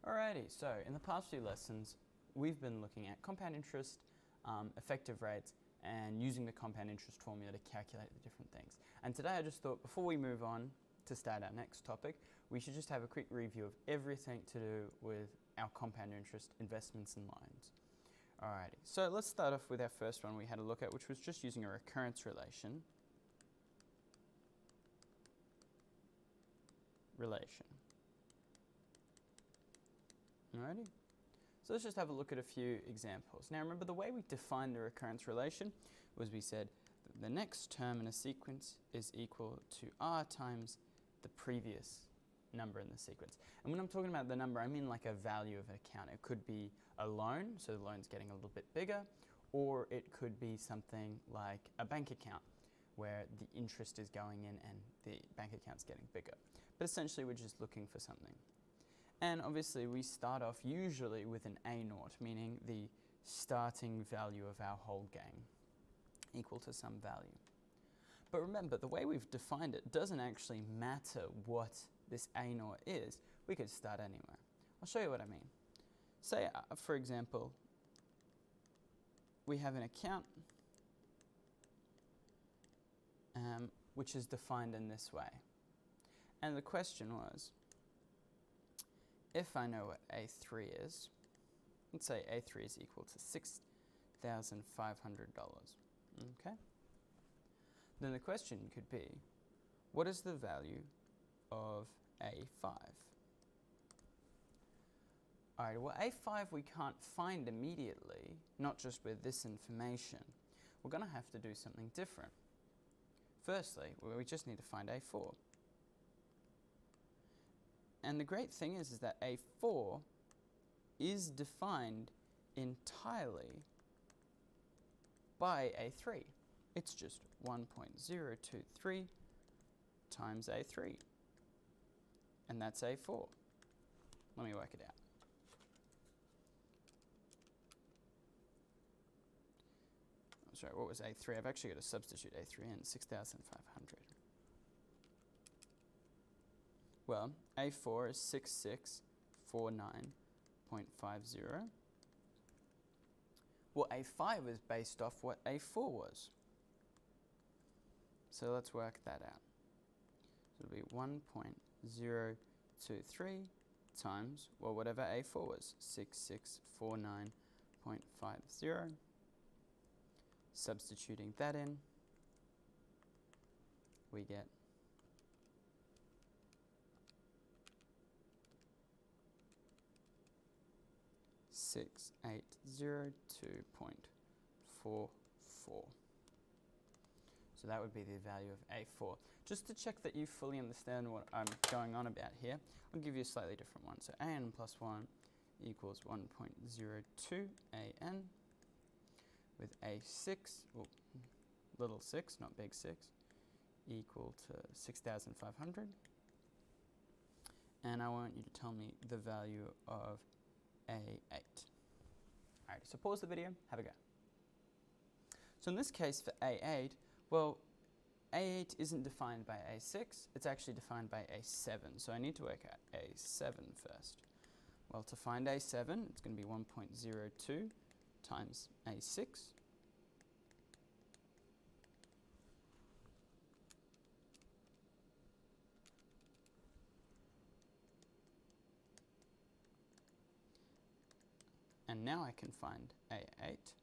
Alrighty, so in the past few lessons, we've been looking at compound interest, effective rates, and using the compound interest formula to calculate the different things. And today I just thought before we move on to start our next topic, we should just have a quick review of everything to do with our compound interest investments and loans. Alrighty, so let's start off with our first one we had a look at, which was just using a recurrence relation. Alrighty, so let's just have a look at a few examples. Now remember, the way we defined the recurrence relation was we said that the next term in a sequence is equal to r times the previous number in the sequence. And when I'm talking about the number, I mean like a value of an account. It could be a loan, so the loan's getting a little bit bigger, or it could be something like a bank account where the interest is going in and the bank account's getting bigger. But essentially we're just looking for something. And obviously we start off usually with an A0, meaning the starting value of our whole game equal to some value. But remember, the way we've defined it doesn't actually matter what this A0 is. We could start anywhere. I'll show you what I mean. Say, for example, we have an account which is defined in this way. And the question was, if I know what A3 is, let's say A3 is equal to $6,500, okay? Then the question could be, what is the value of A5? Alright, well A5 we can't find immediately, not just with this information. We're going to have to do something different. Firstly, we just need to find A4. And the great thing is that A4 is defined entirely by A3. It's just 1.023 times A3. And that's A4. Let me work it out. I'm sorry, what was A3? I've actually got to substitute A3 in, 6,500. Well, A4 is 6649.50. Well, A5 is based off what A4 was. So let's work that out. So it'll be 1.023 times, well, whatever A4 was, 6649.50. Substituting that in, we get 6802.44. So that would be the value of A4. Just to check that you fully understand what I'm going on about here, I'll give you a slightly different one. So AN plus 1 equals 1.02 AN with A6, well, little 6, not big 6, equal to 6,500. And I want you to tell me the value of A8. Alright, so pause the video, have a go. So in this case for A8, well, A8 isn't defined by A6, it's actually defined by A7. So I need to work out A7 first. Well, to find A7, it's going to be 1.02 times A6. And now I can find A8.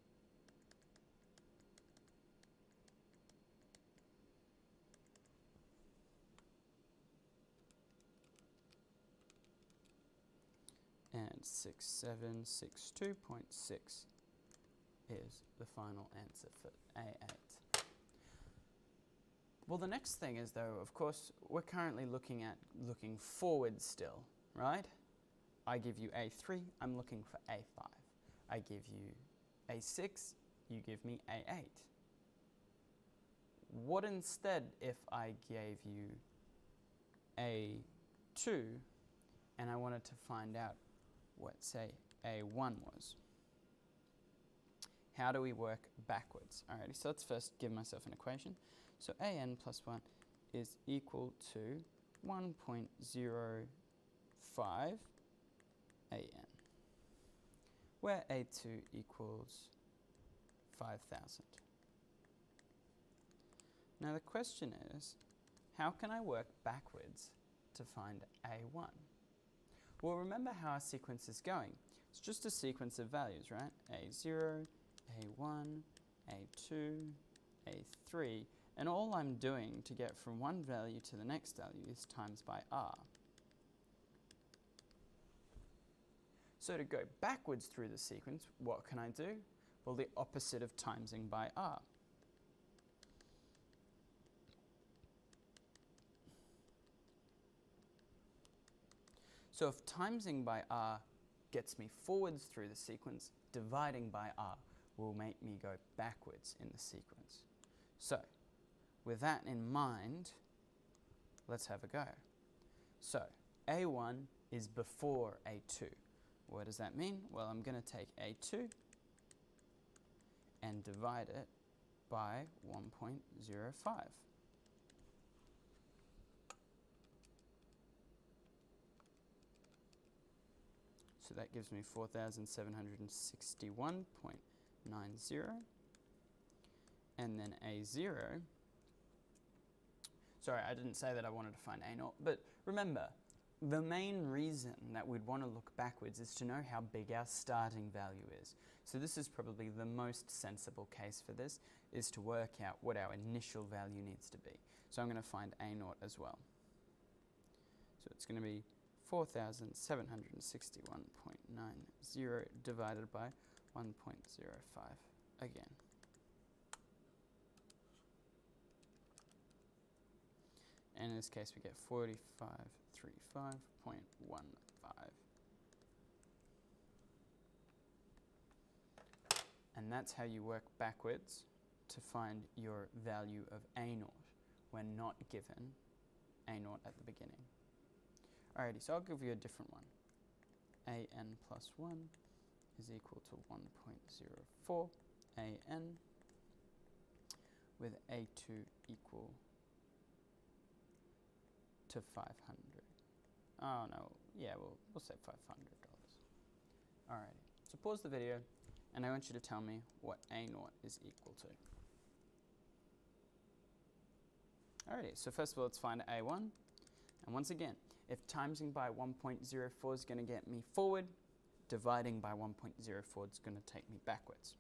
And 6762.6 is the final answer for A8. Well, the next thing is, though, of course, we're currently looking forward still, right? I give you A3, I'm looking for A5. I give you A6, you give me A8. What instead if I gave you A2 and I wanted to find out what, say, A1 was? How do we work backwards? Alrighty, so let's first give myself an equation. So AN plus 1 is equal to 1.05 AN, where A2 equals 5,000. Now the question is, how can I work backwards to find A1? Well, remember how our sequence is going. It's just a sequence of values, right? A0, A1, A2, A3, and all I'm doing to get from one value to the next value is times by R. So to go backwards through the sequence, what can I do? Well, the opposite of timesing by R. So if timesing by R gets me forwards through the sequence, dividing by R will make me go backwards in the sequence. So with that in mind, let's have a go. So A1 is before A2. What does that mean? Well, I'm going to take A2 and divide it by 1.05. So that gives me 4,761.90. And then A0, sorry, I didn't say that I wanted to find A0, but remember, the main reason that we'd want to look backwards is to know how big our starting value is. So this is probably the most sensible case for this, is to work out what our initial value needs to be. So I'm going to find A0 as well. So it's going to be 4,761.90 divided by 1.05 again. And in this case we get 4535.15. And that's how you work backwards to find your value of A0 when not given A0 at the beginning. Alrighty, so I'll give you a different one. AN plus 1 is equal to 1.04 AN with A2 equal to 500. Oh no, yeah, we'll say $500. Alrighty, so pause the video and I want you to tell me what A0 is equal to. Alrighty, so first of all, let's find A1. And once again, if timesing by 1.04 is going to get me forward, dividing by 1.04 is going to take me backwards.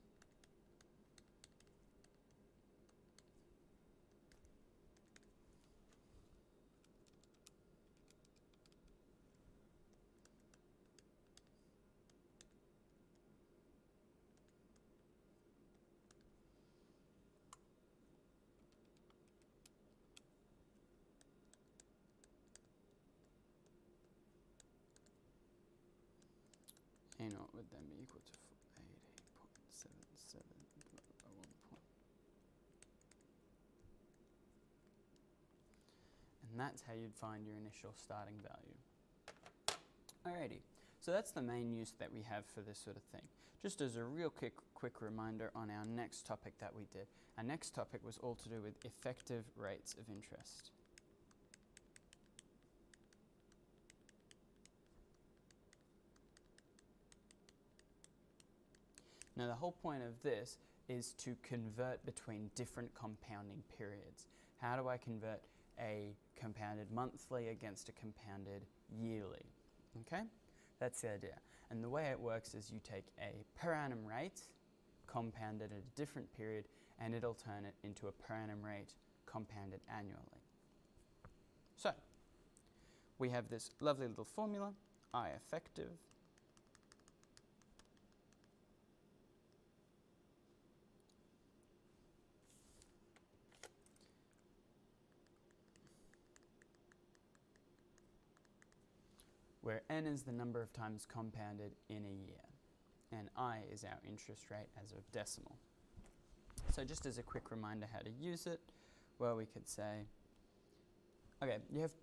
A0 would then be equal to 88.77 divided by 1 point. And that's how you'd find your initial starting value. Alrighty, so that's the main use that we have for this sort of thing. Just as a real quick reminder on our next topic that we did. Our next topic was all to do with effective rates of interest. Now the whole point of this is to convert between different compounding periods. How do I convert a compounded monthly against a compounded yearly? Okay, that's the idea. And the way it works is you take a per annum rate compounded at a different period and it'll turn it into a per annum rate compounded annually. So we have this lovely little formula, I effective where n is the number of times compounded in a year, and I is our interest rate as a decimal. So just as a quick reminder how to use it, well, we could say, okay, you have,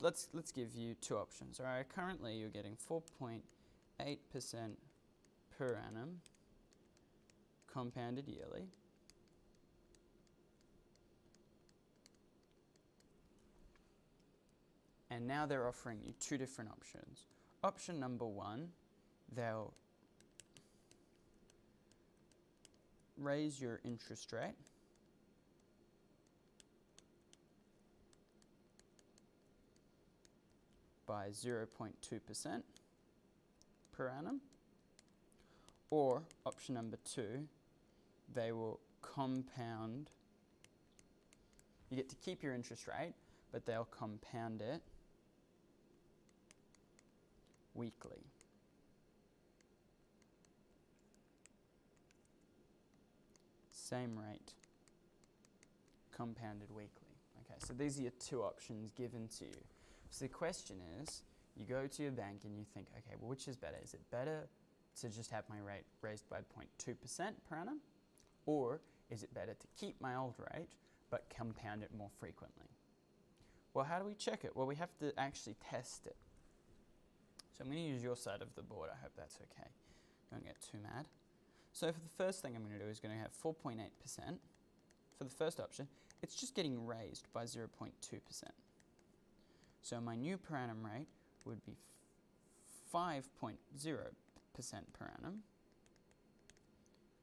let's give you two options. All right, currently you're getting 4.8% per annum compounded yearly. And now they're offering you two different options. option number 1, they'll raise your interest rate by 0.2% per annum. Or option number 2, they will compound. You get to keep your interest rate, but they'll compound it weekly. Same rate, compounded weekly. Okay, so these are your 2 options given to you. So the question is, you go to your bank and you think, okay, well, which is better? Is it better to just have my rate raised by 0.2% per annum? Or is it better to keep my old rate but compound it more frequently? Well, how do we check it? Well, we have to actually test it. So I'm going to use your side of the board. I hope that's okay. Don't get too mad. So for the first thing I'm going to do is going to have 4.8%. For the first option, it's just getting raised by 0.2%. So my new per annum rate would be 5.0% per annum,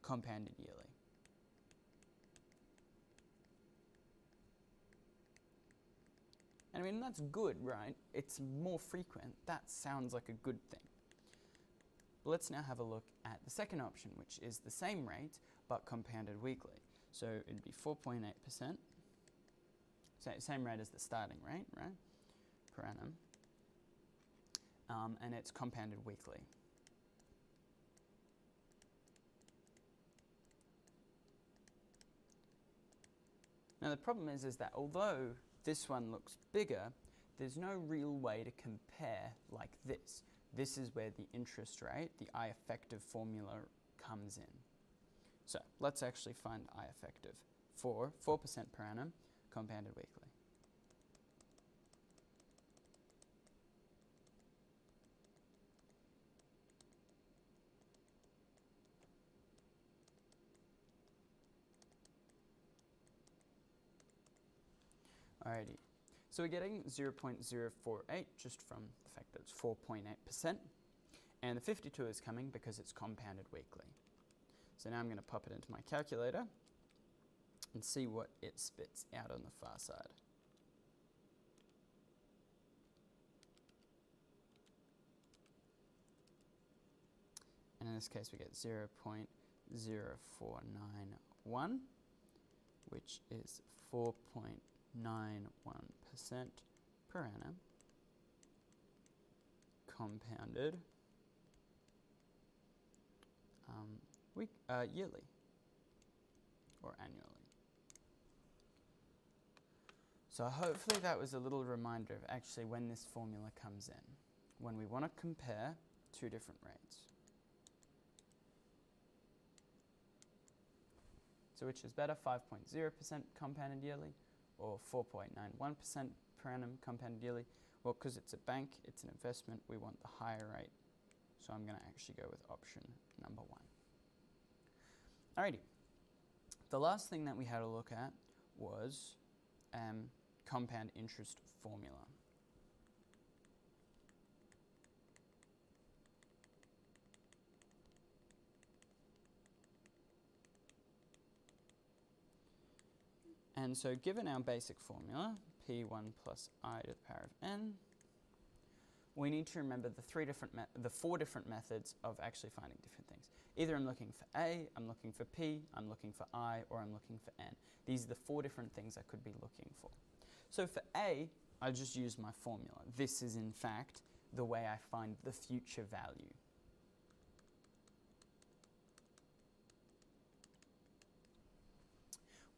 compounded yearly. And I mean, that's good, right? It's more frequent. That sounds like a good thing. But let's now have a look at the second option, which is the same rate, but compounded weekly. So it'd be 4.8%. Same rate as the starting rate, right? Per annum. And it's compounded weekly. Now the problem is that although this one looks bigger, there's no real way to compare like this. This is where the interest rate, the I effective formula, comes in. So let's actually find I effective for 4% per annum, compounded weekly. Alrighty, so we're getting 0.048 just from the fact that it's 4.8%, and the 52 is coming because it's compounded weekly. So now I'm going to pop it into my calculator and see what it spits out on the far side. And in this case we get 0.0491, which is 4.91% per annum, compounded yearly or annually. So hopefully that was a little reminder of actually when this formula comes in, when we want to compare 2 different rates. So which is better, 5.0% compounded yearly or 4.91% per annum compounded yearly? Well, because it's a bank, it's an investment, we want the higher rate. So I'm going to actually go with option number 1. Alrighty. The last thing that we had to look at was compound interest formula. And so given our basic formula, P1 plus I to the power of n, we need to remember the 4 different methods of actually finding different things. Either I'm looking for A, I'm looking for P, I'm looking for I, or I'm looking for n. These are the 4 different things I could be looking for. So for A, I just use my formula. This is in fact the way I find the future value.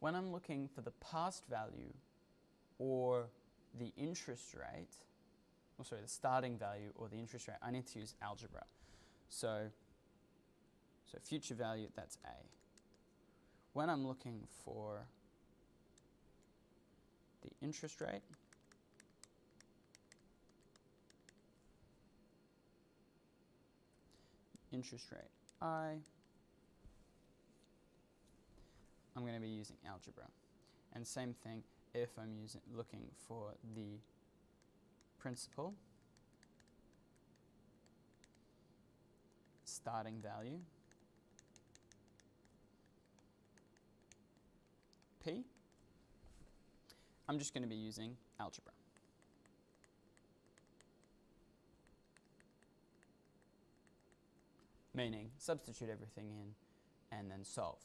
When I'm looking for the past value or the interest rate, the starting value or the interest rate, I need to use algebra. So future value, that's A. When I'm looking for the interest rate, I, I'm going to be using algebra. And same thing if I'm looking for the principal starting value, P, I'm just going to be using algebra. Meaning substitute everything in and then solve.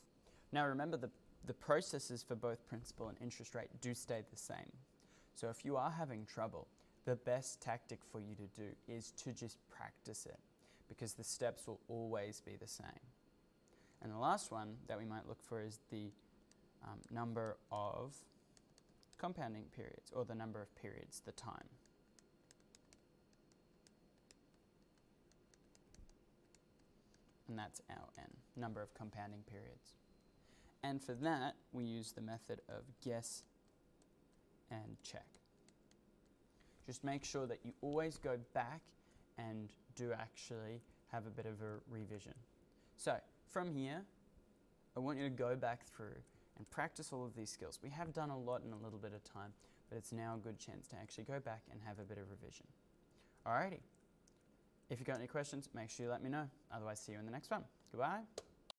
Now remember, the processes for both principal and interest rate do stay the same. So if you are having trouble, the best tactic for you to do is to just practice it, because the steps will always be the same. And the last one that we might look for is the number of compounding periods, or the number of periods, the time. And that's our n, number of compounding periods. And for that, we use the method of guess and check. Just make sure that you always go back and do actually have a bit of a revision. So from here, I want you to go back through and practice all of these skills. We have done a lot in a little bit of time, but it's now a good chance to actually go back and have a bit of revision. Alrighty. If you've got any questions, make sure you let me know. Otherwise, see you in the next one. Goodbye.